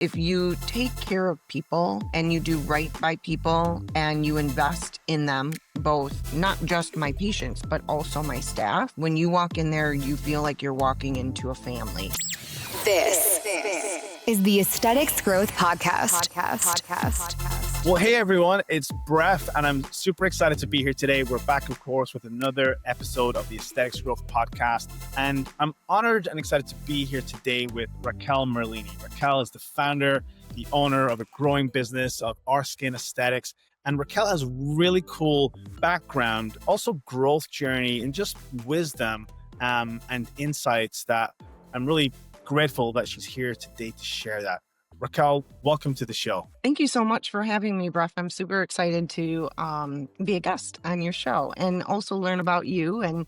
if you take care of people and you do right by people and you invest in them, both not just my patients, but also my staff, when you walk in there, you feel like you're walking into a family. This is the Aesthetics Growth Podcast. Well, hey everyone, it's Bref, and I'm super excited to be here today. We're back, of course, with another episode of the Aesthetics Growth Podcast, and I'm honored and excited to be here today with Raquel Merlini. Raquel is the founder, the owner of a growing business of Our Skin Aesthetics, and Raquel has really cool background, also growth journey, and just wisdom and insights that I'm really grateful that she's here today to share that. Raquel, welcome to the show. Thank you so much for having me, Bref. I'm super excited to be a guest on your show and also learn about you and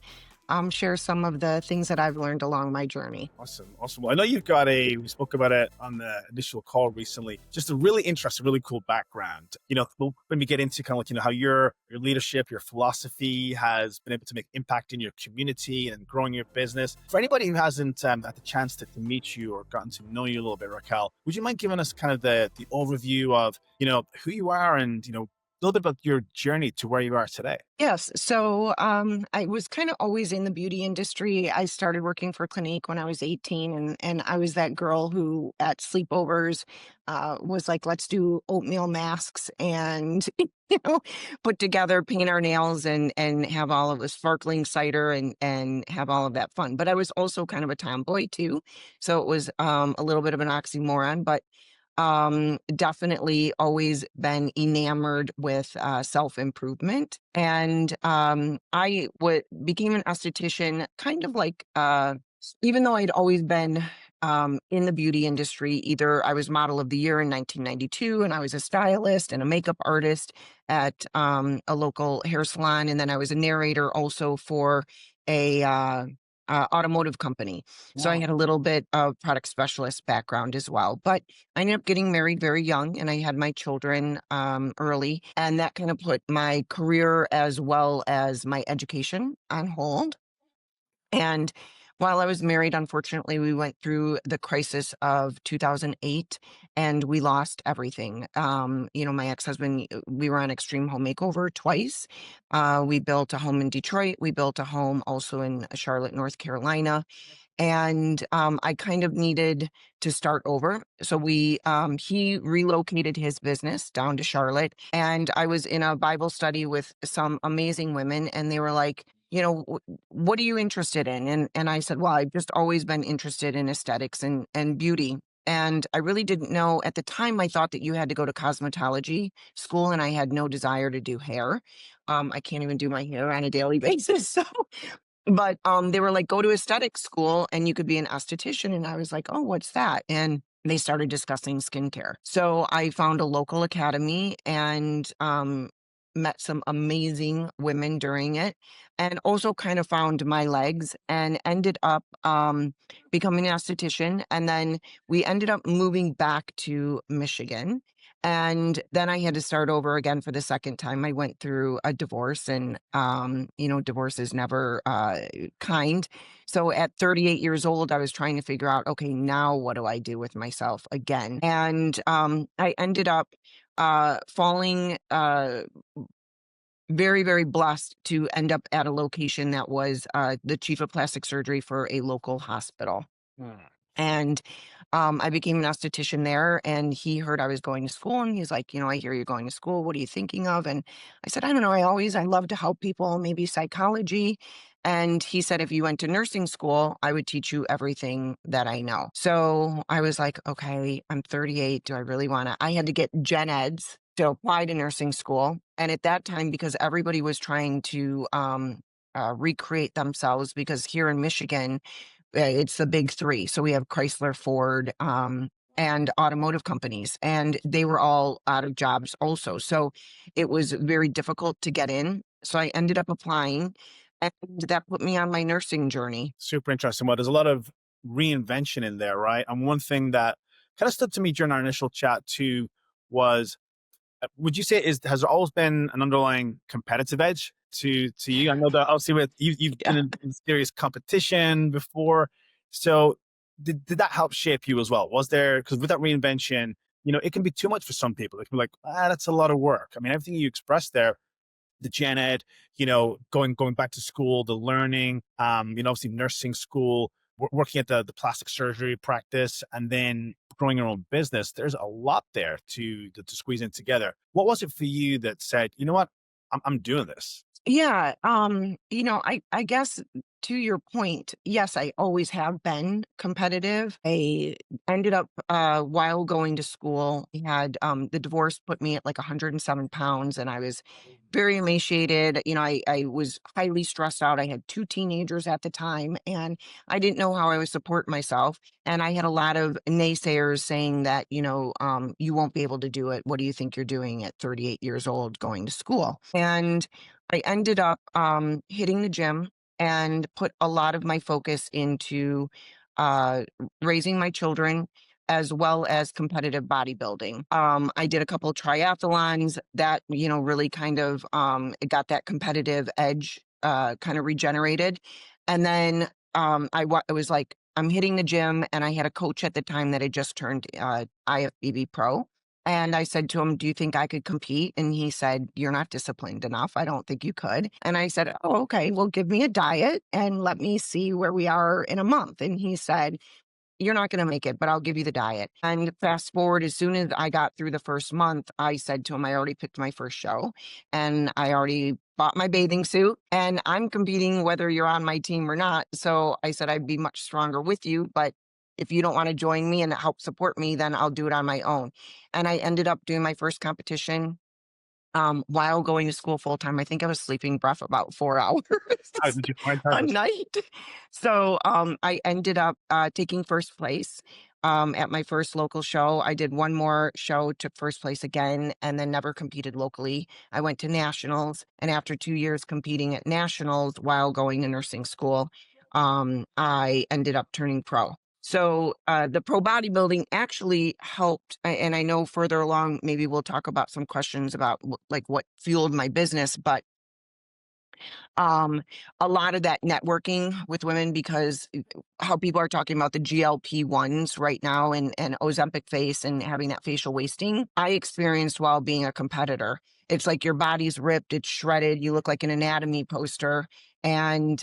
share some of the things that I've learned along my journey. Awesome. Well, I know you've got we spoke about it on the initial call recently, just a really interesting, really cool background. When we get into kind of like, how your leadership, your philosophy has been able to make impact in your community and growing your business. For anybody who hasn't had the chance to meet you or gotten to know you a little bit, Raquel, would you mind giving us kind of the overview of, who you are and, a little bit about your journey to where you are today? Yes. So I was kind of always in the beauty industry. I started working for Clinique when I was 18, and I was that girl who at sleepovers was like, let's do oatmeal masks and, put together, paint our nails and have all of the sparkling cider and have all of that fun. But I was also kind of a tomboy too. So it was a little bit of an oxymoron, but definitely always been enamored with self-improvement. And I became an esthetician kind of like, even though I'd always been in the beauty industry, either I was model of the year in 1992 and I was a stylist and a makeup artist at a local hair salon. And then I was a narrator also for a automotive company. So I had a little bit of product specialist background as well, but I ended up getting married very young and I had my children early, and that kind of put my career as well as my education on hold. And while I was married, unfortunately, we went through the crisis of 2008 and we lost everything. My ex-husband, we were on Extreme Home Makeover twice. We built a home in Detroit. We built a home also in Charlotte, North Carolina. And I kind of needed to start over. So he relocated his business down to Charlotte. And I was in a Bible study with some amazing women, and they were like, what are you interested in? And I said, well, I've just always been interested in aesthetics and beauty. And I really didn't know at the time. I thought that you had to go to cosmetology school, and I had no desire to do hair. I can't even do my hair on a daily basis. So, but they were like, go to aesthetic school and you could be an esthetician. And I was like, oh, what's that? And they started discussing skincare. So I found a local academy and met some amazing women during it, and also kind of found my legs and ended up becoming an esthetician. And then we ended up moving back to Michigan. And then I had to start over again for the second time. I went through a divorce, and, divorce is never kind. So at 38 years old, I was trying to figure out, okay, now what do I do with myself again? And I ended up falling very, very blessed to end up at a location that was the chief of plastic surgery for a local hospital. And I became an esthetician there, and he heard I was going to school, and he's like, I hear you're going to school. What are you thinking of? And I said, I don't know. I love to help people, maybe psychology. And he said, if you went to nursing school, I would teach you everything that I know. So I was like, okay, I'm 38. Do I really want to? I had to get gen eds to apply to nursing school. And at that time, because everybody was trying to recreate themselves, because here in Michigan, it's the big three. So we have Chrysler, Ford, and automotive companies, and they were all out of jobs also. So it was very difficult to get in. So I ended up applying, and that put me on my nursing journey. Super interesting. Well, there's a lot of reinvention in there, right? And one thing that kind of stood to me during our initial chat too was, would you say has there always been an underlying competitive edge to you? I know that obviously you've been in serious competition before. So did that help shape you as well? Was there, because with that reinvention, it can be too much for some people. It can be like, that's a lot of work. I mean, everything you expressed there, the gen ed, going back to school, the learning, obviously nursing school, working at the plastic surgery practice, and then growing your own business. There's a lot there to squeeze in together. What was it for you that said, you know what, I'm doing this? Yeah, I guess to your point, yes, I always have been competitive. I ended up while going to school, I had the divorce put me at like 107 pounds and I was very emaciated. I was highly stressed out. I had two teenagers at the time and I didn't know how I would support myself. And I had a lot of naysayers saying that, you won't be able to do it. What do you think you're doing at 38 years old going to school? And I ended up hitting the gym and put a lot of my focus into uh, raising my children as well as competitive bodybuilding. I did a couple of triathlons that, really kind of it got that competitive edge kind of regenerated. And then it was like, I'm hitting the gym, and I had a coach at the time that had just turned IFBB pro. And I said to him, "Do you think I could compete?" And he said, "You're not disciplined enough. I don't think you could." And I said, "Oh, okay. Well, give me a diet and let me see where we are in a month." And he said, "You're not going to make it, but I'll give you the diet." And fast forward, as soon as I got through the first month, I said to him, I already picked my first show and I already bought my bathing suit and I'm competing whether you're on my team or not. So I said, I'd be much stronger with you, but if you don't want to join me and help support me, then I'll do it on my own. And I ended up doing my first competition while going to school full time. I think I was sleeping rough about 4 hours How did you find a out? night. So, I ended up, taking first place, at my first local show. I did one more show, took first place again, and then never competed locally. I went to nationals, and after 2 years competing at nationals while going to nursing school, I ended up turning pro. So, the pro bodybuilding actually helped, and I know further along, maybe we'll talk about some questions about like what fueled my business, but um, a lot of that networking with women because how people are talking about the GLP-1s right now and Ozempic face and having that facial wasting, I experienced while being a competitor. It's like your body's ripped, it's shredded, you look like an anatomy poster, and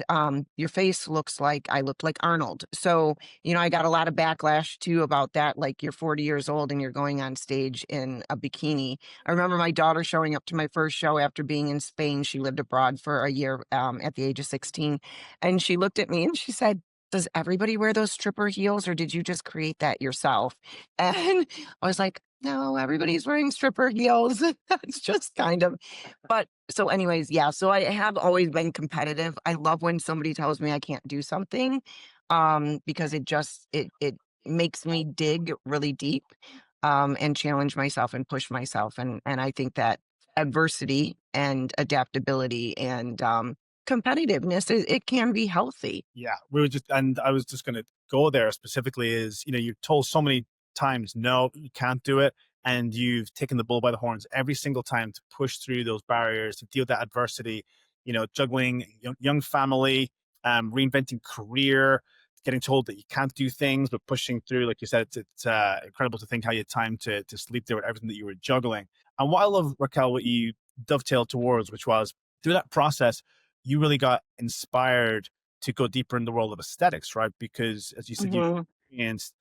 your face looks like I looked like Arnold. So, I got a lot of backlash too about that. Like, you're 40 years old and you're going on stage in a bikini. I remember my daughter showing up to my first show after being in Spain. She lived abroad for a year at the age of 16. And she looked at me and she said, "Does everybody wear those stripper heels or did you just create that yourself?" And I was like, "No, everybody's wearing stripper heels." That's just kind of, but so, anyways, yeah. So I have always been competitive. I love when somebody tells me I can't do something because it makes me dig really deep and challenge myself and push myself. And I think that adversity and adaptability and competitiveness, it can be healthy. Yeah, and I was just going to go there specifically is, you're told so many times, no, you can't do it. And you've taken the bull by the horns every single time to push through those barriers, to deal with that adversity, juggling young family, reinventing career, getting told that you can't do things, but pushing through. Like you said, it's incredible to think how you had time to sleep there with everything that you were juggling. And what I love, Raquel, what you dovetailed towards, which was through that process, you really got inspired to go deeper in the world of aesthetics, right? Because as you said, you Hmm. experienced,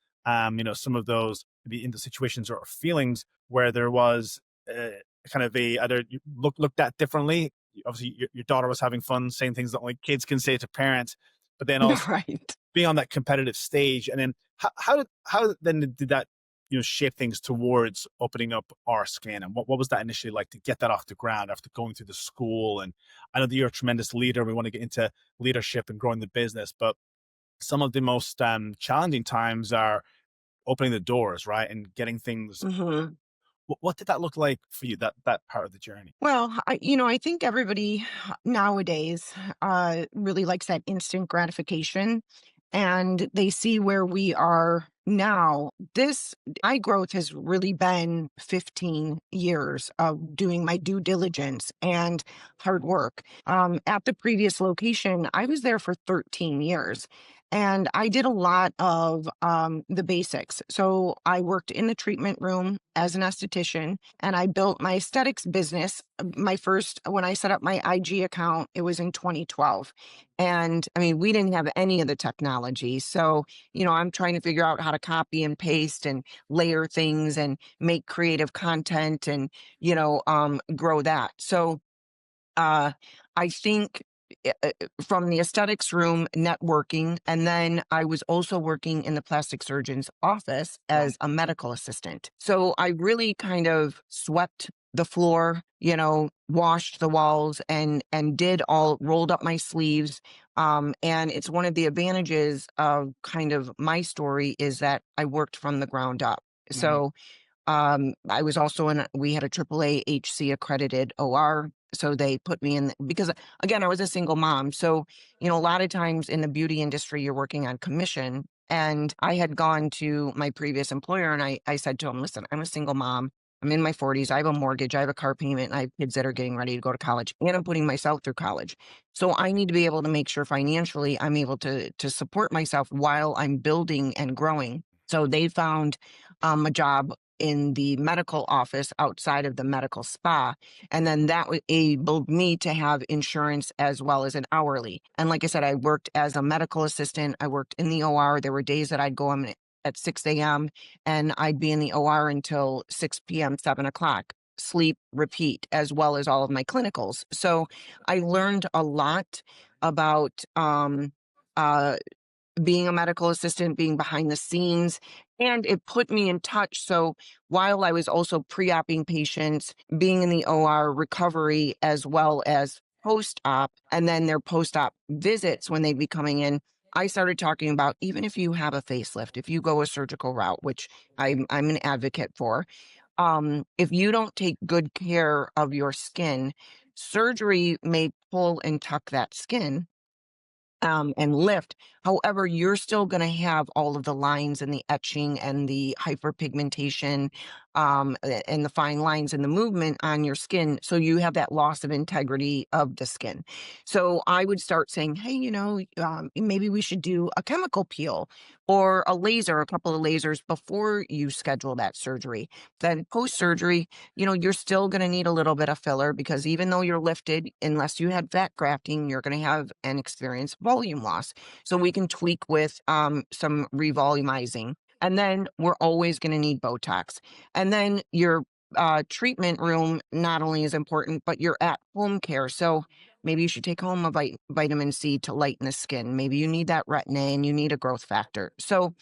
some of those maybe in the situations or feelings where there was kind of a either you looked at differently. Obviously, your daughter was having fun saying things that only kids can say to parents, but then also Right. being on that competitive stage. And then how then did that shape things towards opening up our scan, and what was that initially like to get that off the ground after going through the school? And I know that you're a tremendous leader, we want to get into leadership and growing the business, but some of the most challenging times are opening the doors, right, and getting things. Hmm. What did that look like for you, that part of the journey? Well, I think everybody nowadays really likes that instant gratification and they see where we are now. My growth has really been 15 years of doing my due diligence and hard work. At the previous location, I was there for 13 years. And I did a lot of the basics. So I worked in the treatment room as an esthetician, and I built my aesthetics business. My first, when I set up my IG account, it was in 2012. And I mean, we didn't have any of the technology. So, I'm trying to figure out how to copy and paste and layer things and make creative content and, grow that. So, uh, I think from the aesthetics room networking, and then I was also working in the plastic surgeon's office Wow. as a medical assistant. So I really kind of swept the floor, washed the walls and did all rolled up my sleeves. And it's one of the advantages of kind of my story is that I worked from the ground up. Mhm. So I was also we had a AAA HC accredited OR. So they put me in because again, I was a single mom. So, a lot of times in the beauty industry, you're working on commission. And I had gone to my previous employer and I said to him, listen, I'm a single mom. I'm in my 40s. I have a mortgage. I have a car payment. And I have kids that are getting ready to go to college. And I'm putting myself through college. So I need to be able to make sure financially I'm able to support myself while I'm building and growing. So they found a job in the medical office outside of the medical spa. And then that enabled me to have insurance as well as an hourly. And like I said, I worked as a medical assistant. I worked in the OR. There were days that I'd go in at 6 a.m. and I'd be in the OR until 6 p.m., 7 o'clock, sleep, repeat, as well as all of my clinicals. So I learned a lot about uh, being a medical assistant, being behind the scenes, and it put me in touch. So while I was also pre-opping patients, being in the OR recovery as well as post-op, and then their post-op visits when they'd be coming in, I started talking about even if you have a facelift, if you go a surgical route, which I'm an advocate for, if you don't take good care of your skin, surgery may pull and tuck that skin and lift. However, you're still going to have all of the lines and the etching and the hyperpigmentation and the fine lines and the movement on your skin. So you have that loss of integrity of the skin. So I would start saying, hey, maybe we should do a chemical peel or a laser, a couple of lasers before you schedule that surgery. Then post surgery, you're still going to need a little bit of filler because even though you're lifted, unless you had fat grafting, you're going to have an experience volume loss. So we can tweak with some revolumizing. And then we're always going to need Botox. And then your treatment room not only is important, but your at home care. So maybe you should take home a vitamin C to lighten the skin. Maybe you need that retin-A and you need a growth factor. So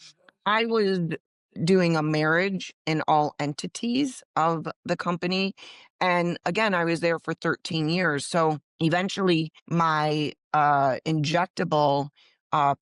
I was doing a marriage in all entities of the company. And again, I was there for 13 years. So eventually my injectable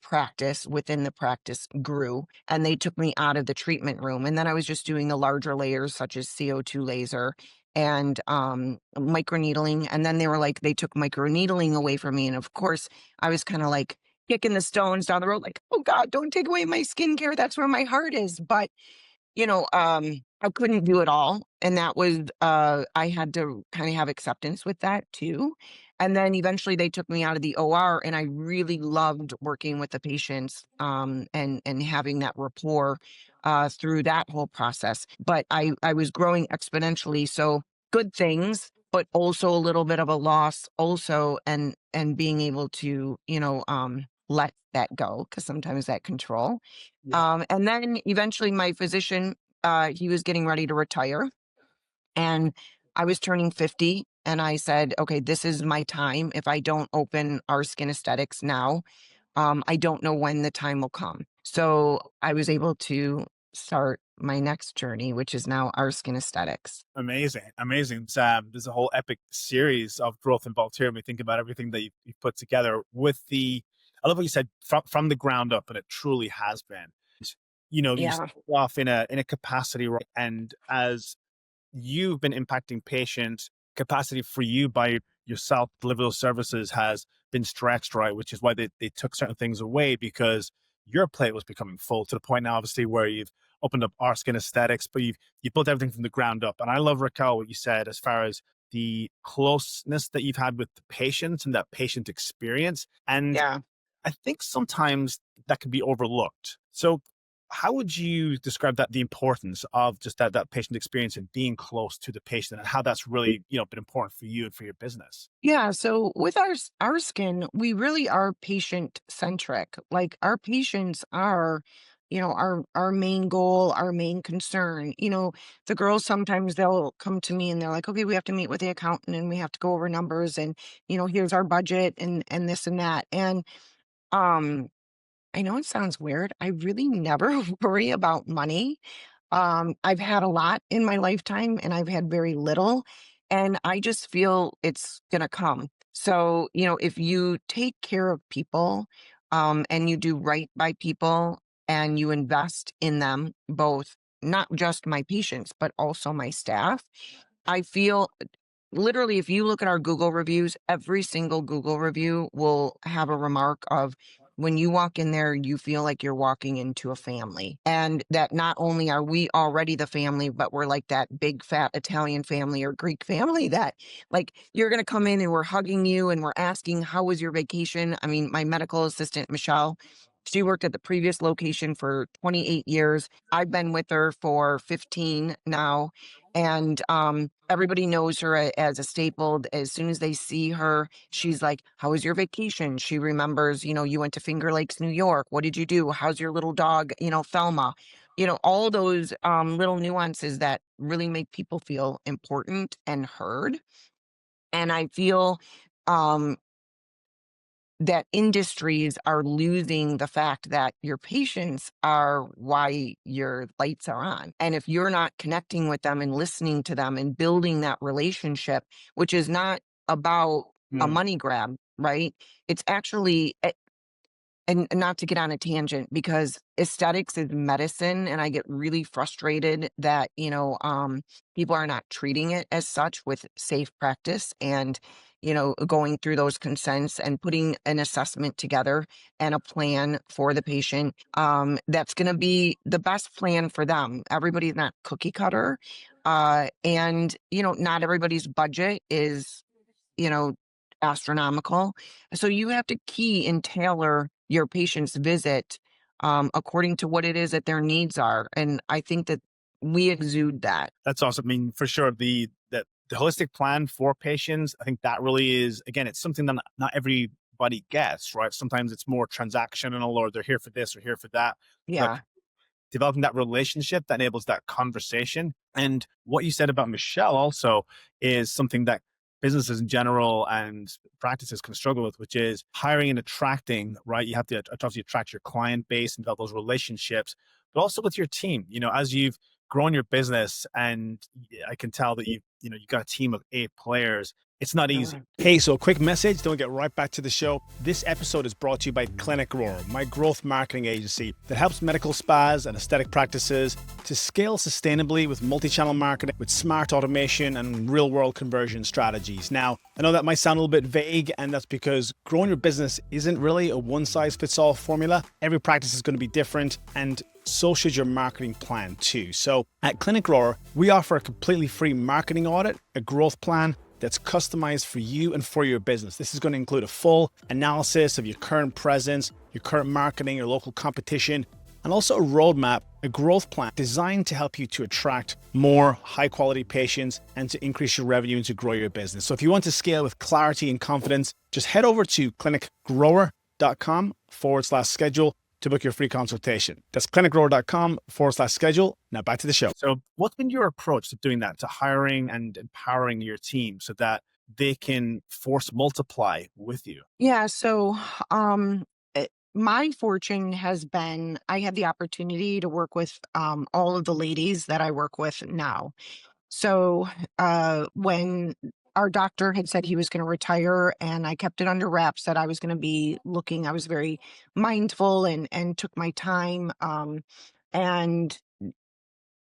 practice within the practice grew and they took me out of the treatment room. And then I was just doing the larger layers such as CO2 laser and microneedling. And then they took microneedling away from me. And of course, I was kind of like, kicking the stones down the road, like, oh God, don't take away my skincare. That's where my heart is. But, I couldn't do it all. And that was, I had to kind of have acceptance with that too. And then eventually they took me out of the OR and I really loved working with the patients, and having that rapport, through that whole process. But I was growing exponentially. So good things, but also a little bit of a loss also, and being able to, let that go because sometimes that control. Yeah. And then eventually my physician, he was getting ready to retire and I was turning 50 and I said, okay, this is my time. If I don't open our skin aesthetics now, I don't know when the time will come. So I was able to start my next journey, which is now our skin aesthetics. Amazing. Amazing. There's a whole epic series of growth involved here. When we think about everything that you've put together I love what you said from the ground up, and it truly has been. You Yeah. start off in a capacity, right? And as you've been impacting patient capacity for you by yourself deliver those services has been stretched, right? Which is why they took certain things away because your plate was becoming full to the point now, obviously, where you've opened up our skin aesthetics, but you built everything from the ground up. And I love, Raquel, what you said as far as the closeness that you've had with the patients and that patient experience. And Yeah. I think sometimes that can be overlooked. So how would you describe that, the importance of just that patient experience and being close to the patient, and how that's really, been important for you and for your business? Yeah, so with our skin, we really are patient centric. Like our patients are, our main goal, our main concern. The girls sometimes they'll come to me and they're like, "Okay, we have to meet with the accountant and we have to go over numbers and, here's our budget and this and that." And um I know it sounds weird. I really never worry about money. I've had a lot in my lifetime and I've had very little, and I just feel it's gonna come. So, if you take care of people, and you do right by people and you invest in them, both not just my patients, but also my staff, I feel literally, if you look at our Google reviews, every single Google review will have a remark of when you walk in there, you feel like you're walking into a family. And that not only are we already the family, but we're like that big fat Italian family or Greek family that like you're going to come in and we're hugging you and we're asking, how was your vacation? I mean, my medical assistant, Michelle, she worked at the previous location for 28 years. I've been with her for 15 now. And everybody knows her as a staple. As soon as they see her, she's like, "How was your vacation?" She remembers, you went to Finger Lakes, New York. What did you do? How's your little dog, Thelma? All those little nuances that really make people feel important and heard. And I feel um, that industries are losing the fact that your patients are why your lights are on. And if you're not connecting with them and listening to them and building that relationship, which is not about a Mm. money grab, right? It's actually and not to get on a tangent because aesthetics is medicine and I get really frustrated that, people are not treating it as such with safe practice and, going through those consents and putting an assessment together and a plan for the patient. That's going to be the best plan for them. Everybody's not cookie cutter. And, not everybody's budget is you know, astronomical. So you have to key and tailor your patient's visit according to what it is that their needs are. And I think that we exude that. That's awesome. I mean, for sure, the holistic plan for patients, I think that really is, again, it's something that not everybody gets, right? Sometimes it's more transactional, or they're here for this or here for that. But Yeah. developing that relationship that enables that conversation. And what you said about Michelle also is something that businesses in general and practices can struggle with, which is hiring and attracting, right? You have to obviously attract your client base and develop those relationships, but also with your team. As you've grown your business, and I can tell that you've got a team of 8 players. It's not easy. Hey, so quick message, then we'll get right back to the show. This episode is brought to you by ClinicGrower, my growth marketing agency that helps medical spas and aesthetic practices to scale sustainably with multi-channel marketing, with smart automation and real-world conversion strategies. Now, I know that might sound a little bit vague, and that's because growing your business isn't really a one-size-fits-all formula. Every practice is going to be different, and so should your marketing plan too. So at ClinicGrower, we offer a completely free marketing audit, a growth plan that's customized for you and for your business. This is going to include a full analysis of your current presence, your current marketing, your local competition, and also a roadmap, a growth plan designed to help you to attract more high quality patients and to increase your revenue and to grow your business. So if you want to scale with clarity and confidence, just head over to clinicgrower.com/schedule to book your free consultation. That's clinicgrower.com/schedule. Now back to the show. So what's been your approach to doing that, to hiring and empowering your team so that they can force multiply with you? Yeah. So, my fortune has been I had the opportunity to work with all of the ladies that I work with now. So, when our doctor had said he was going to retire and I kept it under wraps that I was going to be looking, I was very mindful and took my time and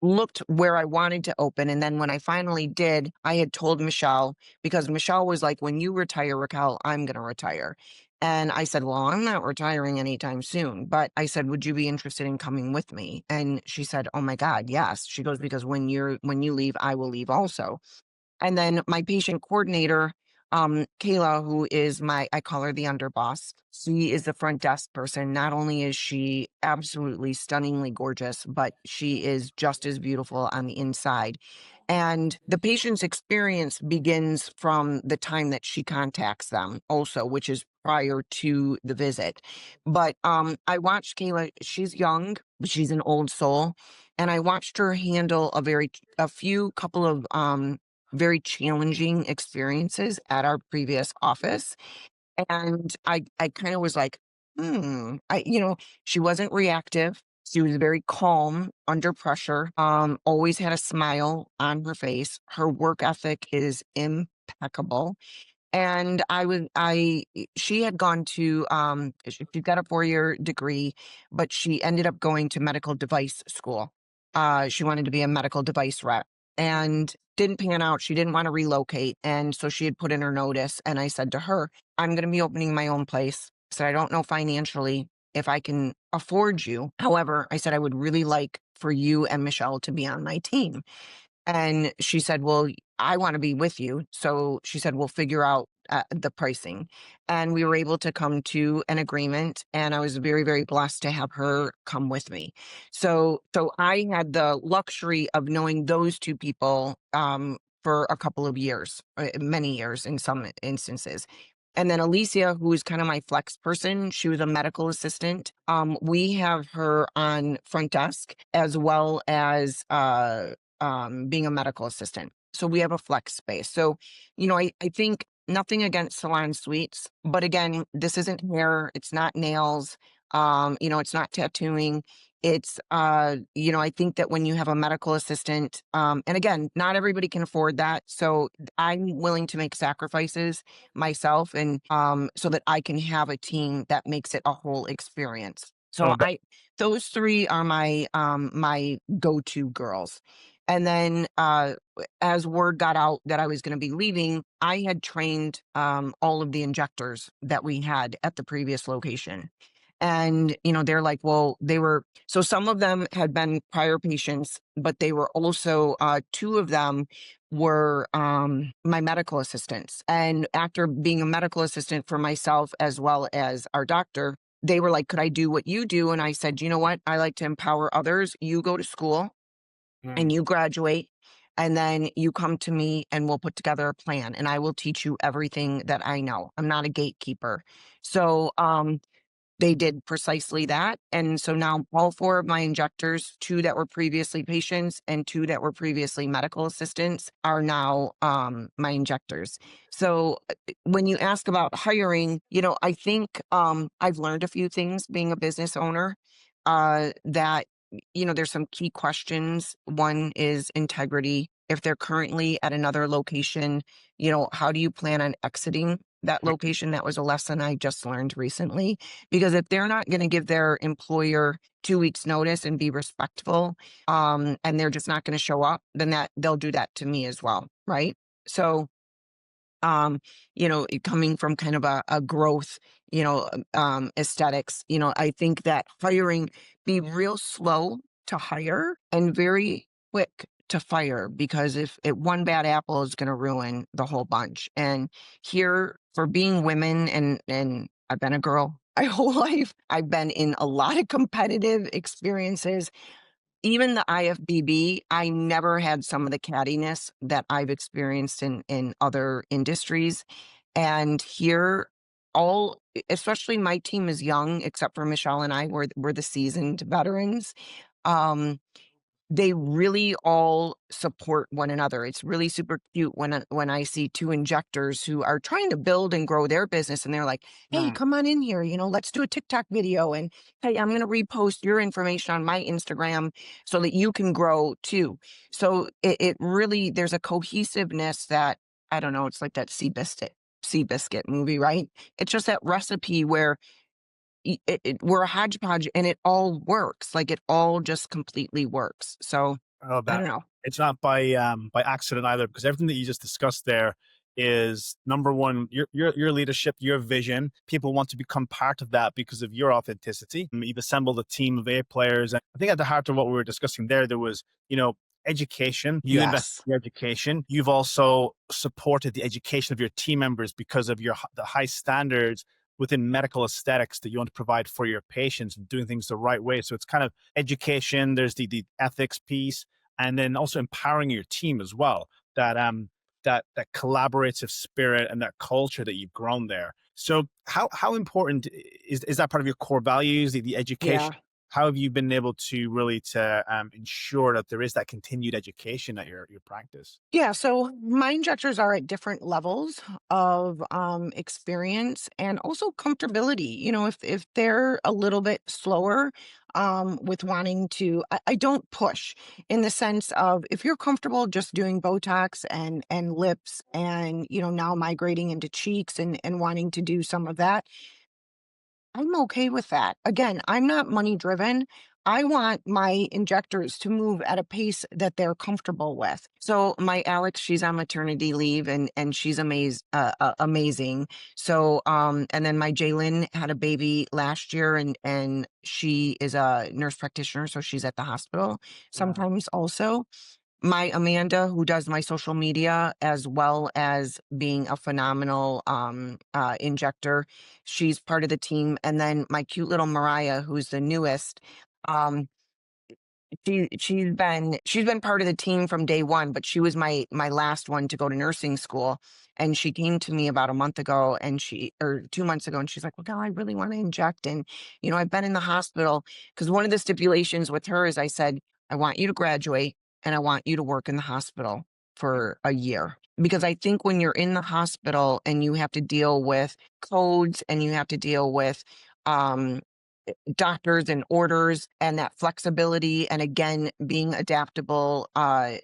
looked where I wanted to open. And then when I finally did, I had told Michelle because Michelle was like, "When you retire, Raquel, I'm going to retire." And I said, "Well, I'm not retiring anytime soon." But I said, "Would you be interested in coming with me?" And she said, "Oh my God, yes." She goes, "Because when you leave, I will leave also." And then my patient coordinator, Kayla, who is I call her the underboss. She is the front desk person. Not only is she absolutely stunningly gorgeous, but she is just as beautiful on the inside. And the patient's experience begins from the time that she contacts them also, which is prior to the visit. But I watched Kayla, she's young, but she's an old soul. And I watched her handle a few couple of very challenging experiences at our previous office. And I kind of was like, she wasn't reactive. She was very calm under pressure, always had a smile on her face. Her work ethic is impeccable. And she had gone to, she got a 4-year degree, but she ended up going to medical device school. She wanted to be a medical device rep and didn't pan out. She didn't want to relocate. And so she had put in her notice. And I said to her, I'm going to be opening my own place. I said, I don't know financially if I can afford you. However, I said, I would really like for you and Michelle to be on my team. And she said, well, I want to be with you. So she said, we'll figure out the pricing. And we were able to come to an agreement. And I was very, very blessed to have her come with me. So I had the luxury of knowing those two people for a couple of years, many years in some instances. And then Alicia, who is kind of my flex person, she was a medical assistant. We have her on front desk as well as being a medical assistant. So we have a flex space. So, I think nothing against salon suites, but again, this isn't hair, it's not nails, it's not tattooing. It's, I think that when you have a medical assistant, and again, not everybody can afford that. So I'm willing to make sacrifices myself and so that I can have a team that makes it a whole experience. So Oh, that, those three are my go-to girls. And then as word got out that I was going to be leaving, I had trained all of the injectors that we had at the previous location. And, they're like, well, so some of them had been prior patients, but they were also, two of them were my medical assistants. And after being a medical assistant for myself as well as our doctor, they were like, could I do what you do? And I said, you know what? I like to empower others. You go to school mm, and you graduate, and then you come to me and we'll put together a plan and I will teach you everything that I know. I'm not a gatekeeper. So, they did precisely that. And so now all four of my injectors, two that were previously patients and two that were previously medical assistants, are now my injectors. So when you ask about hiring, I think I've learned a few things being a business owner that, there's some key questions. One is integrity. If they're currently at another location, how do you plan on exiting that mm, location? That was a lesson I just learned recently. Because if they're not going to give their employer 2 weeks notice and be respectful, and they're just not going to show up, then they'll do that to me as well. Right. So, coming from kind of a growth, aesthetics, I think that be real slow to hire and very quick to fire, because if one bad apple is going to ruin the whole bunch. And here, for being women, and I've been a girl my whole life, I've been in a lot of competitive experiences. Even the IFBB, I never had some of the cattiness that I've experienced in other industries. And here, especially my team is young, except for Michelle and I, we're the seasoned veterans. Um, they really all support one another. It's really super cute when I see two injectors who are trying to build and grow their business, and they're like, "Hey, mm. come on in here. Let's do a TikTok video, and hey, I'm going to repost your information on my Instagram so that you can grow too." So it really, there's a cohesiveness that, I don't know. It's like that Seabiscuit movie, right? It's just that recipe where we're a hodgepodge and it all works. Like, it all just completely works. So Oh, I that don't know. it's not by accident either, because everything that you just discussed there is number one, your leadership, your vision. People want to become part of that because of your authenticity. You've assembled a team of A players. And I think at the heart of what we were discussing there was, education. You invest Yes. in education. You've also supported the education of your team members because of the high standards within medical aesthetics that you want to provide for your patients, doing things the right way. So it's kind of education. There's the ethics piece, and then also empowering your team as well. That collaborative spirit and that culture that you've grown there. So how important is that part of your core values, the education? Yeah. How have you been able to really to ensure that there is that continued education at your practice? Yeah, so my injectors are at different levels of experience and also comfortability. If they're a little bit slower with wanting to, I don't push in the sense of if you're comfortable just doing Botox and lips and now migrating into cheeks and wanting to do some of that, I'm okay with that. Again, I'm not money driven. I want my injectors to move at a pace that they're comfortable with. So my Alex, she's on maternity leave and she's amazing. So and then my Jaylin had a baby last year and she is a nurse practitioner, so she's at the hospital Yeah. sometimes also. My Amanda, who does my social media as well as being a phenomenal injector, she's part of the team. And then my cute little Mariah, who's the newest, um, she's been part of the team from day one, but she was my last one to go to nursing school. And she came to me about a month ago or 2 months ago, and she's like, well, God, I really want to inject. And, I've been in the hospital because one of the stipulations with her is I said, I want you to graduate and I want you to work in the hospital for a year. Because I think when you're in the hospital and you have to deal with codes and you have to deal with, um, doctors and orders and that flexibility and again being adaptable, I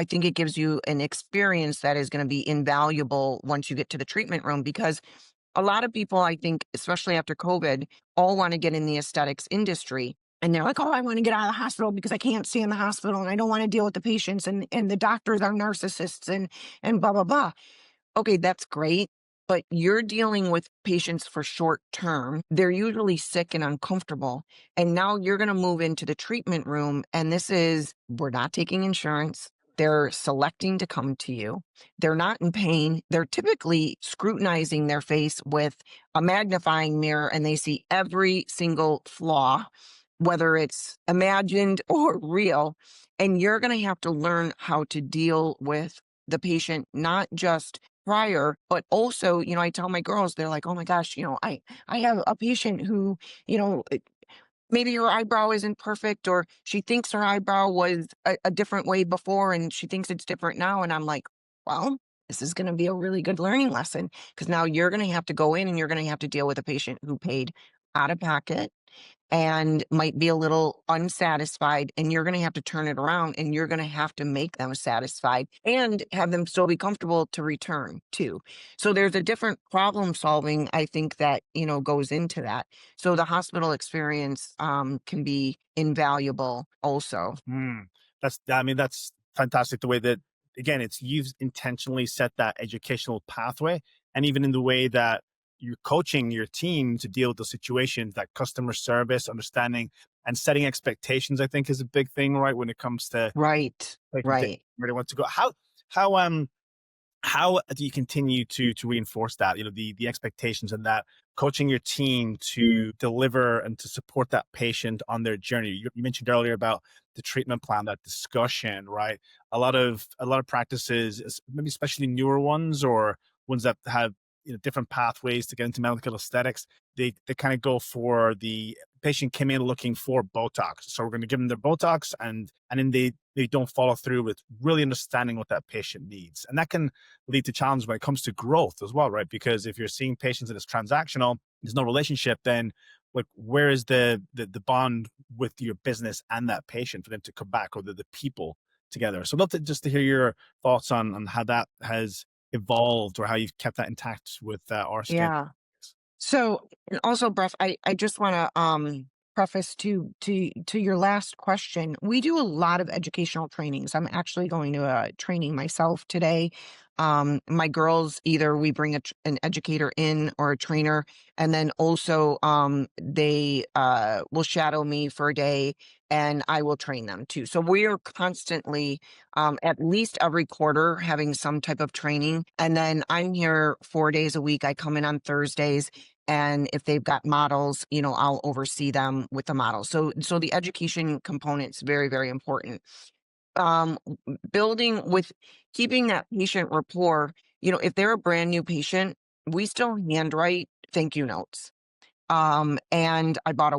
think it gives you an experience that is going to be invaluable once you get to the treatment room because a lot of people, I think, especially after COVID, all want to get in the aesthetics industry. And they're like, oh, I want to get out of the hospital because I can't stay in the hospital and I don't want to deal with the patients and the doctors are narcissists and blah, blah, blah. Okay, that's great, but you're dealing with patients for short term. They're usually sick and uncomfortable. And now you're going to move into the treatment room. And we're not taking insurance. They're selecting to come to you. They're not in pain. They're typically scrutinizing their face with a magnifying mirror and they see every single flaw, whether it's imagined or real. And you're going to have to learn how to deal with the patient, not just prior, but also, I tell my girls, they're like, oh my gosh, I have a patient who, you know, maybe her eyebrow isn't perfect, or she thinks her eyebrow was a different way before and she thinks it's different now. And I'm like, well, this is going to be a really good learning lesson because now you're going to have to go in and you're going to have to deal with a patient who paid out of pocket and might be a little unsatisfied, and you're going to have to turn it around and you're going to have to make them satisfied and have them still be comfortable to return too. So there's a different problem solving, I think, that goes into that. So the hospital experience can be invaluable also. Mm. That's fantastic. The way that, again, it's you've intentionally set that educational pathway, and even in the way that you're coaching your team to deal with the situations, that customer service, understanding, and setting expectations, I think is a big thing, right? When it comes to Right. taking things Right. where they want to go. How how do you continue to reinforce that, the expectations and that coaching your team to deliver and to support that patient on their journey? You mentioned earlier about the treatment plan, that discussion, right? A lot of practices, maybe especially newer ones or ones that have different pathways to get into medical aesthetics, they kind of go for the patient came in looking for Botox, so we're going to give them their Botox, and then they don't follow through with really understanding what that patient needs, and that can lead to challenges when it comes to growth as well, right? Because if you're seeing patients and it's transactional, there's no relationship, then like where is the bond with your business and that patient for them to come back, or the people together? So I'd love to just to hear your thoughts on how that has evolved or how you've kept that intact with our skin. Yeah. So, and also, Bruff, I just want to preface to your last question. We do a lot of educational trainings. I'm actually going to a training myself today. My girls, either we bring an educator in or a trainer, and then also they will shadow me for a day and I will train them too. So we are constantly, at least every quarter, having some type of training. And then I'm here 4 days a week. I come in on Thursdays. And if they've got models, I'll oversee them with the models. So the education component is very, very important. um Building with keeping that patient rapport, if they're a brand new patient, we still handwrite thank you notes. And I bought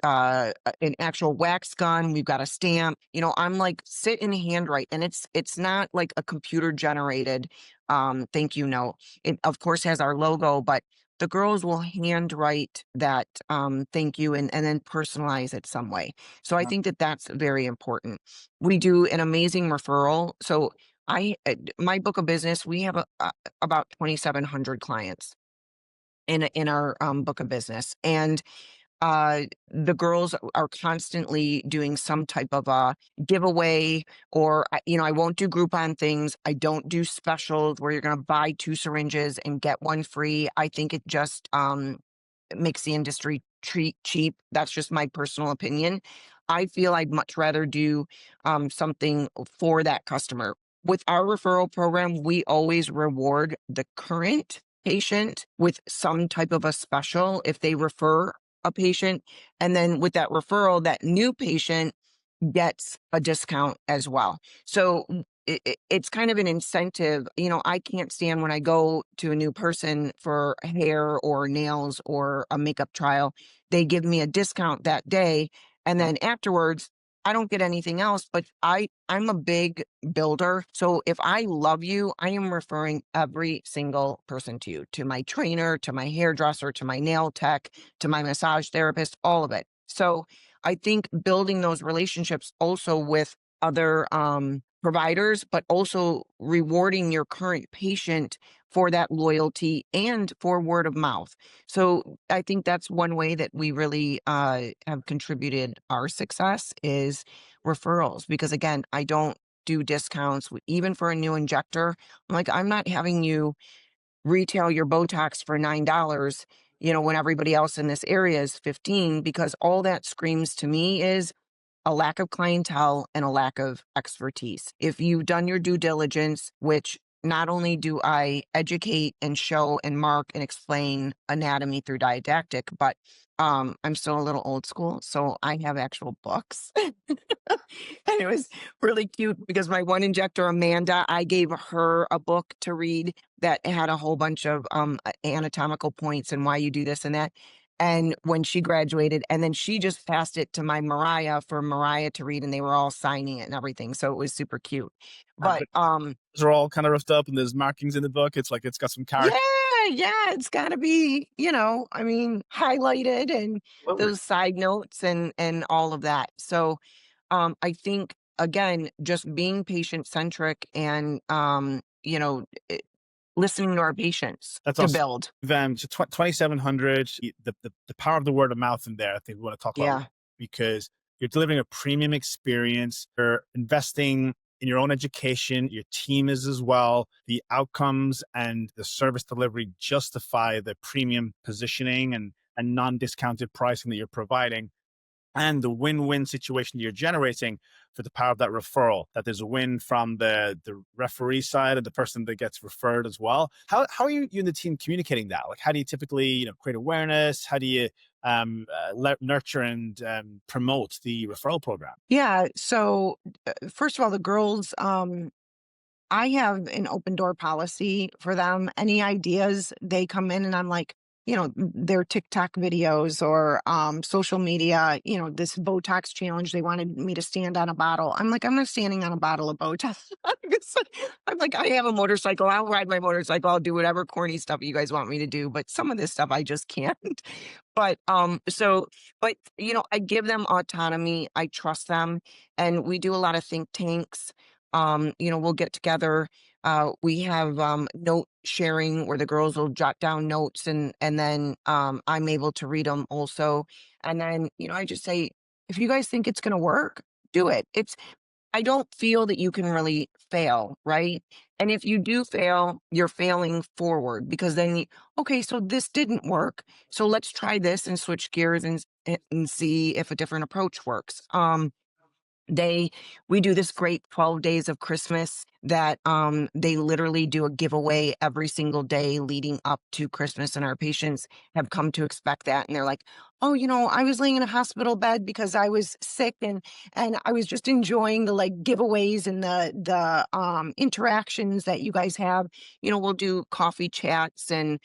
an actual wax gun. We've got a stamp. I'm like, sit and handwrite, and it's not like a computer generated thank you note. It of course has our logo, but the girls will handwrite that thank you, and then personalize it some way. So I think that that's very important. We do an amazing referral. So my book of business, we have about 2,700 clients in our book of business. And the girls are constantly doing some type of a giveaway, or I won't do Groupon things. I don't do specials where you're going to buy 2 syringes and get one free. I think it just makes the industry treat cheap. That's just my personal opinion. I feel I'd much rather do something for that customer. With our referral program, we always reward the current patient with some type of a special if they refer a patient. And then with that referral, that new patient gets a discount as well. So it's kind of an incentive. I can't stand when I go to a new person for hair or nails or a makeup trial, they give me a discount that day. And then afterwards, I don't get anything else, but I'm a big builder. So if I love you, I am referring every single person to you, to my trainer, to my hairdresser, to my nail tech, to my massage therapist, all of it. So I think building those relationships also with other providers, but also rewarding your current patient for that loyalty and for word of mouth. So I think that's one way that we really have contributed our success is referrals. Because again, I don't do discounts even for a new injector. I'm not having you retail your Botox for $9, when everybody else in this area is 15, because all that screams to me is a lack of clientele and a lack of expertise. If you've done your due diligence, which not only do I educate and show and mark and explain anatomy through didactic, but I'm still a little old school, so I have actual books. And it was really cute because my one injector, Amanda, I gave her a book to read that had a whole bunch of anatomical points and why you do this and that. And when she graduated, and then she just passed it to my Mariah for Mariah to read, and they were all signing it and everything. So it was super cute. But those are all kind of roughed up, and there's markings in the book. It's like it's got some character. yeah, it's got to be, highlighted, and those side notes and all of that. So I think again, just being patient centric and listening to our patients That's to awesome. build. So 2,700, the power of the word of mouth in there, I think we want to talk about, Yeah. because you're delivering a premium experience. You're investing in your own education. Your team is as well. The outcomes and the service delivery justify the premium positioning and non-discounted pricing that you're providing, and the win-win situation you're generating for the power of that referral, that there's a win from the referee side and the person that gets referred as well. How are you and the team communicating that? Like, how do you typically, create awareness? How do you nurture and promote the referral program? Yeah. So first of all, the girls, I have an open door policy for them. Any ideas, they come in and I'm like, their TikTok videos or social media, this Botox challenge, they wanted me to stand on a bottle. I'm like, I'm not standing on a bottle of Botox. I'm like, I have a motorcycle. I'll ride my motorcycle. I'll do whatever corny stuff you guys want me to do. But some of this stuff I just can't. But I give them autonomy. I trust them. And we do a lot of think tanks. We'll get together. We have note sharing where the girls will jot down notes, and then I'm able to read them also. And then, I just say, if you guys think it's going to work, do it. I don't feel that you can really fail, right? And if you do fail, you're failing forward, because then, okay, so this didn't work. So let's try this and switch gears and see if a different approach works. They We do this great 12 days of Christmas that they literally do a giveaway every single day leading up to Christmas, and our patients have come to expect that, and they're like, oh, I was laying in a hospital bed because I was sick, and I was just enjoying the like giveaways and the interactions that you guys have. We'll do coffee chats, and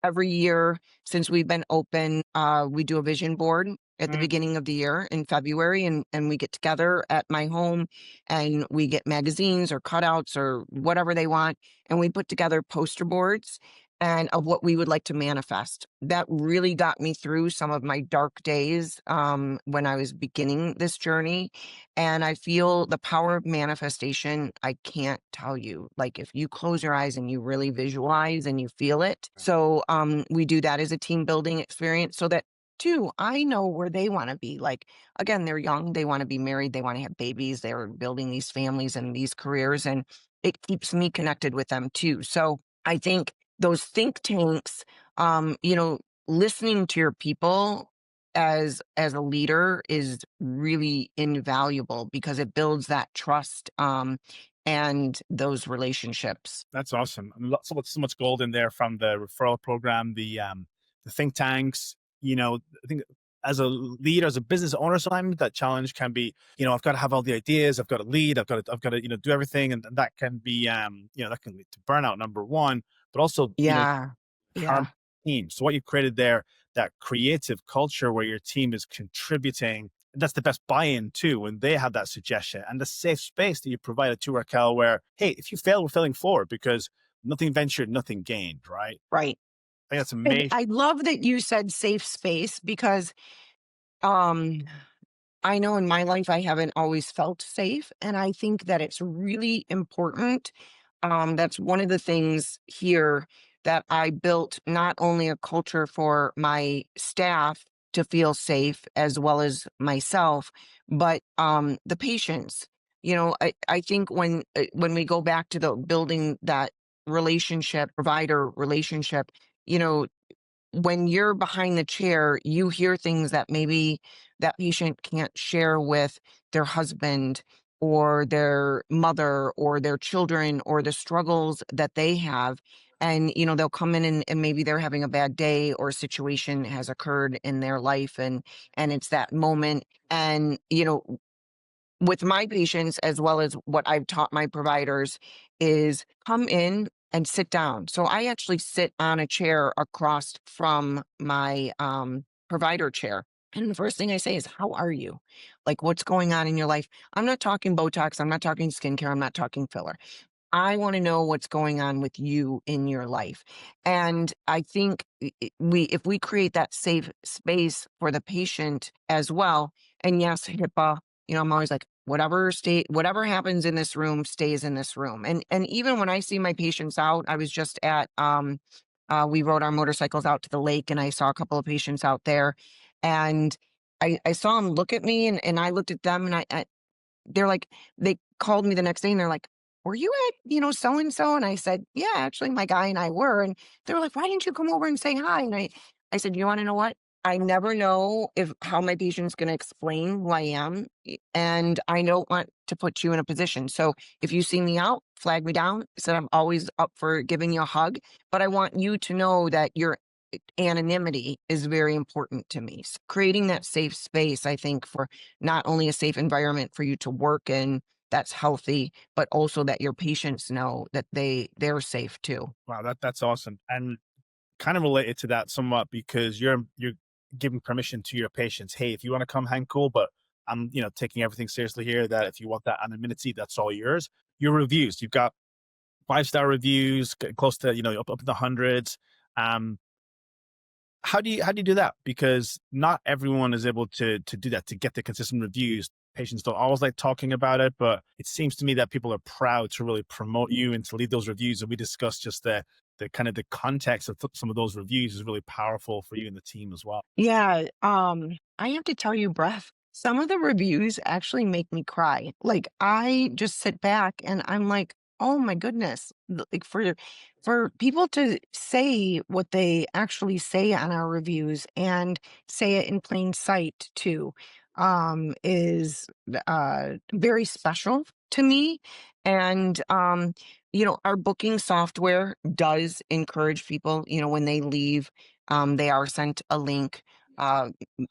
every year since we've been open, we do a vision board at the Mm, beginning of the year in February, and we get together at my home, and we get magazines or cutouts or whatever they want, and we put together poster boards and of what we would like to manifest. That really got me through some of my dark days when I was beginning this journey. And I feel the power of manifestation. I can't tell you. Like, if you close your eyes and you really visualize and you feel it. So we do that as a team building experience so that too, I know where they want to be. Like, again, they're young, they want to be married, they want to have babies, they're building these families and these careers, and it keeps me connected with them too. So I think those think tanks, listening to your people as a leader is really invaluable because it builds that trust and those relationships. that's awesome. I mean, so much gold in there from the referral program, the think tanks. I think as a leader, as a business owner, sometimes that challenge can be, I've got to have all the ideas, I've got to lead, I've got to, do everything, and that can be, that can lead to burnout. Number one, but also, Yeah. harm Yeah. team. So what you've created there, that creative culture where your team is contributing, that's the best buy-in too, when they have that suggestion, and the safe space that you provided to Raquel where, hey, if you fail, we're failing forward because nothing ventured, nothing gained, right? Right. I think that's And amazing. I love that you said safe space because um I know in my life I haven't always felt safe, and I think that it's really important. That's one of the things here that I built not only a culture for my staff to feel safe as well as myself, but the patients. I think when we go back to the building that relationship, provider relationship, you know, when you're behind the chair, you hear things that maybe that patient can't share with their husband or their mother or their children or the struggles that they have. And, they'll come in and maybe they're having a bad day or a situation has occurred in their life and it's that moment. And, with my patients as well as what I've taught my providers is come in and sit down. So I actually sit on a chair across from my provider chair. And the first thing I say is, how are you? Like, what's going on in your life? I'm not talking Botox. I'm not talking skincare. I'm not talking filler. I want to know what's going on with you in your life. And I think if we create that safe space for the patient as well, and yes, HIPAA, I'm always like, whatever happens in this room stays in this room. And even when I see my patients out, I was just at we rode our motorcycles out to the lake and I saw a couple of patients out there and I saw them look at me and I looked at them and they're like, they called me the next day and they're like, were you at, so and so? And I said, yeah, actually, my guy and I were. And they were like, why didn't you come over and say hi? And I said, you want to know what? I never know if how my patient's going to explain who I am. And I don't want to put you in a position. So if you see me out, flag me down. I said, I'm always up for giving you a hug, but I want you to know that your anonymity is very important to me. So creating that safe space, I think, for not only a safe environment for you to work in that's healthy, but also that your patients know that they're safe too. Wow, that's awesome. And kind of related to that somewhat because you're giving permission to your patients. Hey, if you want to come hang cool, but I'm, taking everything seriously here, that if you want that anonymity, that's all yours. Your reviews, you've got 5-star reviews, getting close to, up in the hundreds. Um, how do you do that? Because not everyone is able to do that, to get the consistent reviews. Patients don't always like talking about it, but it seems to me that people are proud to really promote you and to leave those reviews. And we discussed just the kind of the context of some of those reviews is really powerful for you and the team as well. Yeah, I have to tell you, Breath, some of the reviews actually make me cry. Like I just sit back and I'm like, Oh my goodness. Like for people to say what they actually say on our reviews and say it in plain sight too, is very special to me. And our booking software does encourage people, when they leave, they are sent a link.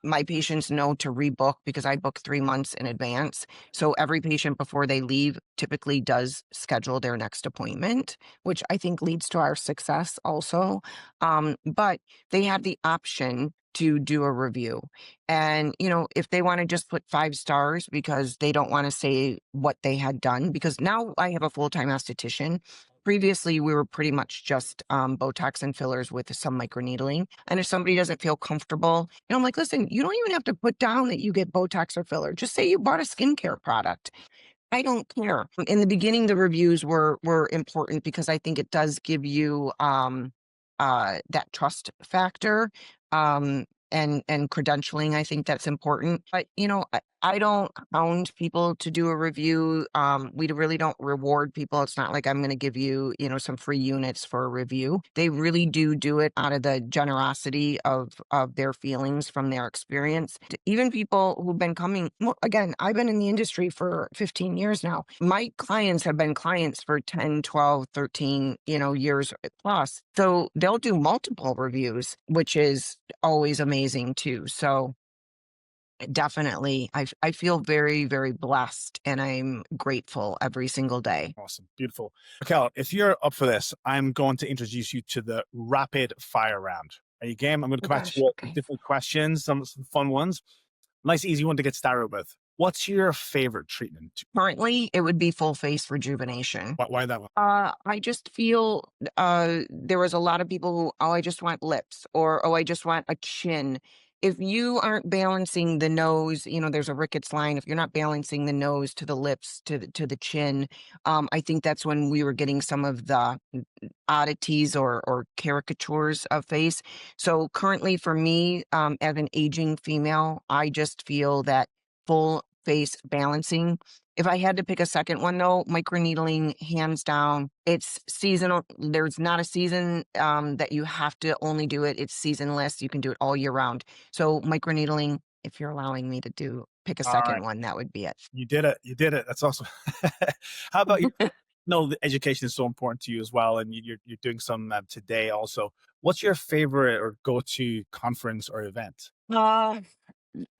My patients know to rebook because I book 3 months in advance. So every patient before they leave typically does schedule their next appointment, which I think leads to our success also. But they have the option to do a review. And, if they want to just put 5 stars because they don't want to say what they had done, because now I have a full-time esthetician. Previously, we were pretty much just Botox and fillers with some microneedling. And if somebody doesn't feel comfortable, I'm like, listen, you don't even have to put down that you get Botox or filler. Just say you bought a skincare product. I don't care. In the beginning, the reviews were important because I think it does give you that trust factor. And credentialing, I think that's important. But I don't hound people to do a review. We really don't reward people. It's not like I'm going to give you, some free units for a review. They really do it out of the generosity of their feelings from their experience. Even people who've been coming, well, again, I've been in the industry for 15 years now. My clients have been clients for 10, 12, 13, years plus. So they'll do multiple reviews, which is always amazing too. So definitely, I feel very, very blessed, and I'm grateful every single day. Awesome. Beautiful. Raquel, if you're up for this, I'm going to introduce you to the rapid fire round. Are you game? I'm going to Oh come at gosh, you with okay. different questions, some fun ones. Nice, easy one to get started with. What's your favorite treatment? Currently, it would be full face rejuvenation. Why that one? I just feel there was a lot of people who, oh, I just want lips, or oh, I just want a chin. If you aren't balancing the nose, there's a Ricketts line. If you're not balancing the nose to the lips to the chin, I think that's when we were getting some of the oddities or caricatures of face. So currently, for me, as an aging female, I just feel that full face balancing. If I had to pick a second one though, microneedling, hands down. It's seasonal. There's not a season that you have to only do it. It's seasonless. You can do it all year round. So microneedling, if you're allowing me to pick a All second right. one, that would be it. You did it. You did it. That's awesome. How about you? No, the education is so important to you as well, and you're doing some today also. What's your favorite or go-to conference or event? uh,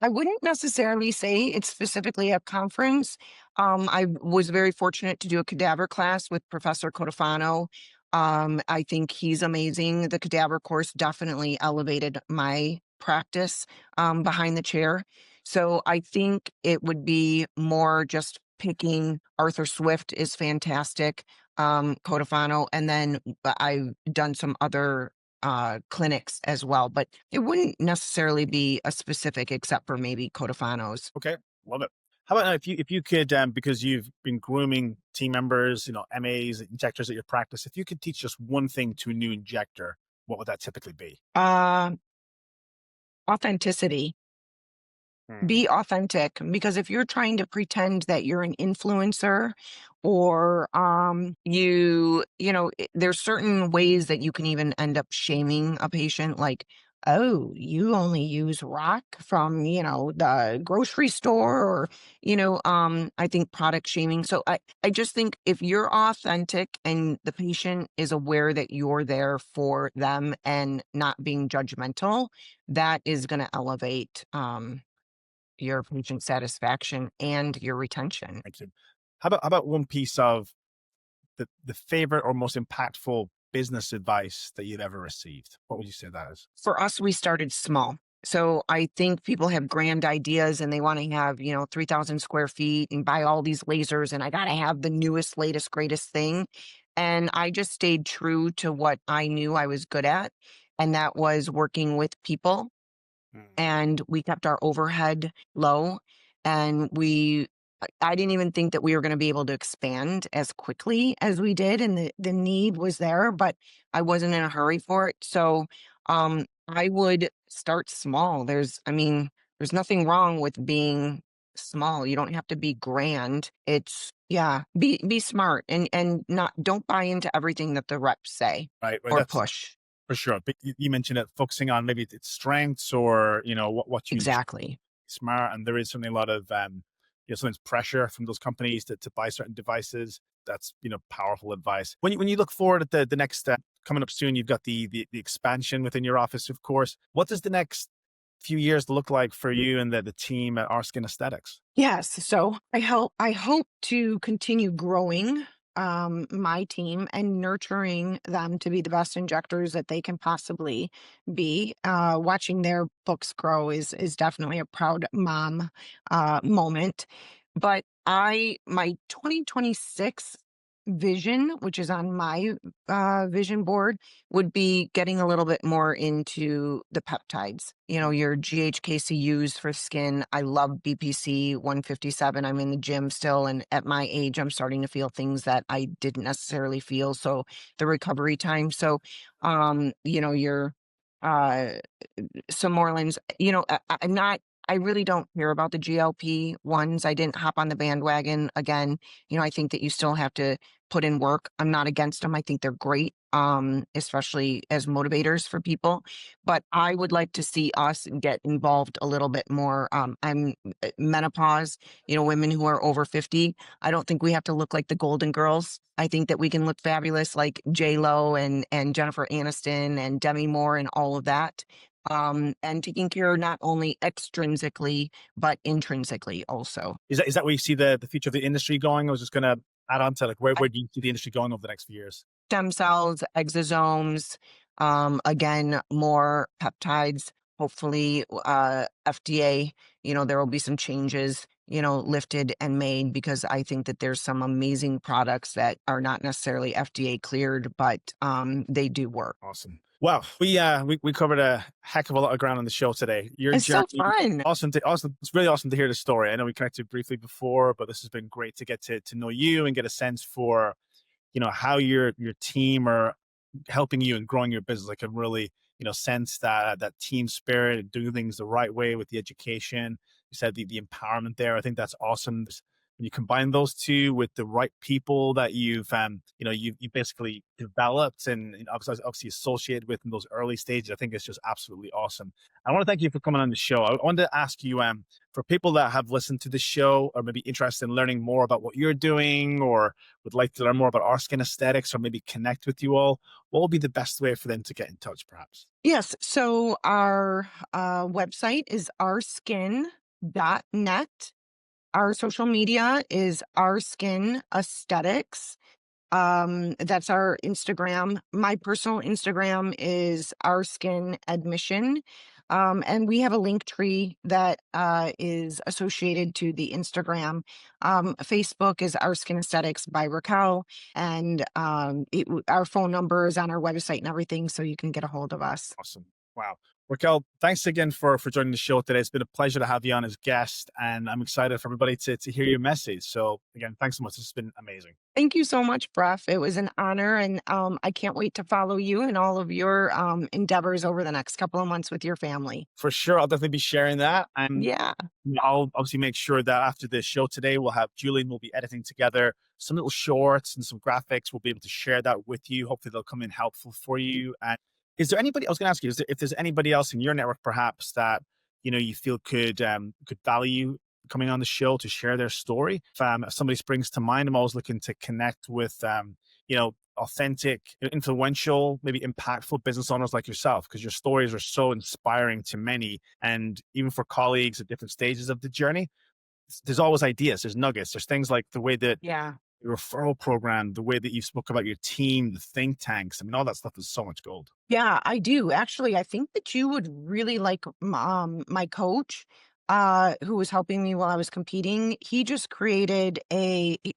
I wouldn't necessarily say it's specifically a conference. I was very fortunate to do a cadaver class with Professor Codafano. I think he's amazing. The cadaver course definitely elevated my practice behind the chair. So I think it would be more just picking Arthur Swift is fantastic, Codafano, and then I've done some other clinics as well, but it wouldn't necessarily be a specific except for maybe Codafano's. Okay, love it. How about if you could because you've been grooming team members, MAs, injectors at your practice, if you could teach just one thing to a new injector, what would that typically be? Uh, Authenticity. Hmm. Be authentic, because if you're trying to pretend that you're an influencer, or there's certain ways that you can even end up shaming a patient, like, oh, you only use rock from the grocery store, or I think product shaming. So I just think if you're authentic and the patient is aware that you're there for them and not being judgmental, that is going to elevate your patient satisfaction and your retention. Thank you. How about one piece of the favorite or most impactful business advice that you've ever received? What would you say that is? For us, we started small. So I think people have grand ideas and they want to have, 3,000 square feet and buy all these lasers, and I got to have the newest, latest, greatest thing. And I just stayed true to what I knew I was good at. And that was working with people, Hmm. and we kept our overhead low, and I didn't even think that we were going to be able to expand as quickly as we did, and the need was there, but I wasn't in a hurry for it. So I would start small. There's nothing wrong with being small. You don't have to be grand. It's Yeah. Be smart and not don't buy into everything that the reps say Right. or That's push. for sure. But you mentioned it focusing on maybe its strengths or, what you Exactly. smart. And there is certainly a lot of, sometimes pressure from those companies to buy certain devices. That's, powerful advice. When you look forward at the next step coming up soon, you've got the expansion within your office, of course. What does the next few years look like for you and the team at Our Skin Aesthetics? Yes. So I hope to continue growing my team and nurturing them to be the best injectors that they can possibly be. Watching their books grow is definitely a proud mom moment. But my 2026 vision, which is on my vision board, would be getting a little bit more into the peptides. Your GHKCUs for skin. I love BPC 157. I'm in the gym still, and at my age, I'm starting to feel things that I didn't necessarily feel. So the recovery time. So, your uh some Morelands, I'm not, I really don't care about the GLP ones. I didn't hop on the bandwagon again. I think that you still have to put in work. I'm not against them. I think they're great, especially as motivators for people. But I would like to see us get involved a little bit more. I'm menopause, women who are over 50. I don't think we have to look like the Golden Girls. I think that we can look fabulous like J Lo and Jennifer Aniston and Demi Moore and all of that, and taking care not only extrinsically but intrinsically also. Is that where you see the future of the industry going? I was just going to add on to like where I- do you see the industry going over the next few years? Stem cells, exosomes, again, more peptides. Hopefully, FDA, there will be some changes, lifted and made because I think that there's some amazing products that are not necessarily FDA cleared, but they do work. Awesome. Well, we covered a heck of a lot of ground on the show today. Your It's so journey, fun. awesome. It's really awesome to hear the story. I know we connected briefly before, but this has been great to get to know you and get a sense for how your team are helping you and growing your business. I can really sense that team spirit and doing things the right way with the education. You said the empowerment there. I think that's awesome. When you combine those two with the right people that you basically developed and obviously associated with in those early stages, I think it's just absolutely awesome. I want to thank you for coming on the show. I wanted to ask you, for people that have listened to the show or maybe interested in learning more about what you're doing or would like to learn more about Our Skin Aesthetics or maybe connect with you all, what would be the best way for them to get in touch, perhaps? Yes. So our website is ourskin.net. Our social media is Our Skin Aesthetics. That's our Instagram. My personal Instagram is Our Skin Admission. And we have a link tree that is associated to the Instagram. Facebook is Our Skin Aesthetics by Raquel. And our phone number is on our website and everything, so you can get a hold of us. Awesome. Wow. Raquel, thanks again for joining the show today. It's been a pleasure to have you on as guest, and I'm excited for everybody to hear your message. So again, thanks so much. This has been amazing. Thank you so much, Bref. It was an honor, and I can't wait to follow you and all of your endeavors over the next couple of months with your family. For sure, I'll definitely be sharing that. And Yeah. I'll obviously make sure that after this show today, we'll have Julian will be editing together some little shorts and some graphics. We'll be able to share that with you. Hopefully they'll come in helpful for you. And is there anybody, I was going to ask you, if there's anybody else in your network perhaps that, you feel could value coming on the show to share their story? If somebody springs to mind, I'm always looking to connect with, authentic, influential, maybe impactful business owners like yourself, because your stories are so inspiring to many. And even for colleagues at different stages of the journey, there's always ideas, there's nuggets, there's things like the way that Yeah. your referral program, the way that you spoke about your team, the think tanks. I mean, all that stuff is so much gold. Yeah, I do. Actually, I think that you would really like my coach, who was helping me while I was competing. He just created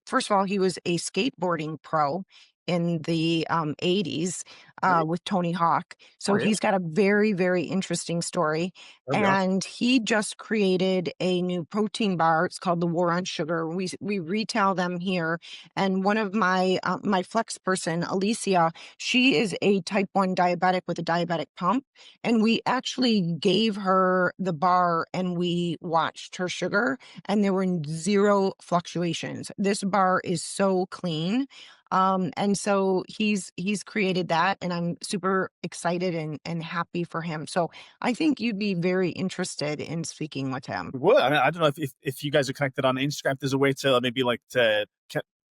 first of all, he was a skateboarding pro in the 80s. Great. with Tony Hawk. Oh, So yeah. he's got a very, very interesting story. There we go. And he just created a new protein bar. It's called the War on Sugar. We retail them here. And one of my flex person, Alicia, she is a type 1 diabetic with a diabetic pump. And we actually gave her the bar and we watched her sugar and there were zero fluctuations. This bar is so clean. And so he's created that and I'm super excited and happy for him. So I think you'd be very interested in speaking with him. Well, I mean, I don't know if you guys are connected on Instagram, if there's a way to maybe like to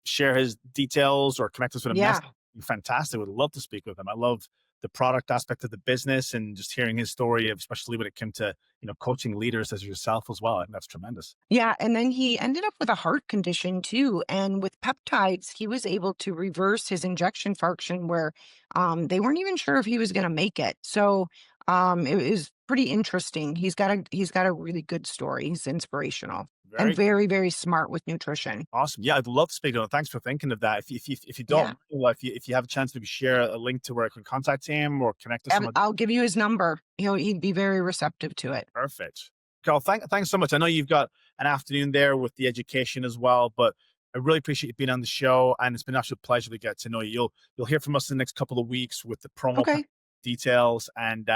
share his details or connect us with a Yeah. message. Fantastic. Would love to speak with him. I love the product aspect of the business and just hearing his story, especially when it came to, coaching leaders as yourself as well. I think that's tremendous. Yeah, and then he ended up with a heart condition too, and with peptides, he was able to reverse his injection function where they weren't even sure if he was going to make it. So it was pretty interesting. He's got a really good story. He's inspirational and Very very, very smart with nutrition. awesome. Yeah, I'd love to speak to him. Thanks for thinking of that. If you don't Yeah, mind, well, if you have a chance to share a link to where I can contact him or connect us and on. I'll give you his number. He'd be very receptive to it. Perfect. Carl, thanks so much. I know you've got an afternoon there with the education as well, but I really appreciate you being on the show, and it's been an absolute pleasure to get to know you. You'll hear from us in the next couple of weeks with the promo Okay. details, and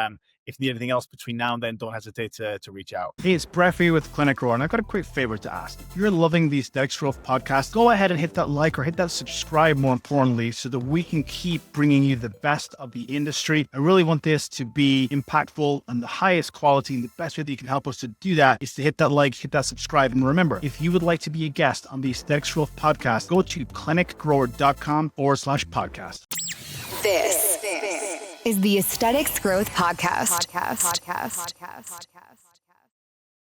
if you need anything else between now and then, don't hesitate to reach out. Hey, it's Brett here with ClinicGrower, and I've got a quick favor to ask. If you're loving the Aesthetics Growth podcast, go ahead and hit that like or hit that subscribe, more importantly, so that we can keep bringing you the best of the industry. I really want this to be impactful and the highest quality, and the best way that you can help us to do that is to hit that like, hit that subscribe, and remember, if you would like to be a guest on the Aesthetics Growth podcast, go to clinicgrower.com/podcast. This is the Aesthetics Growth Podcast.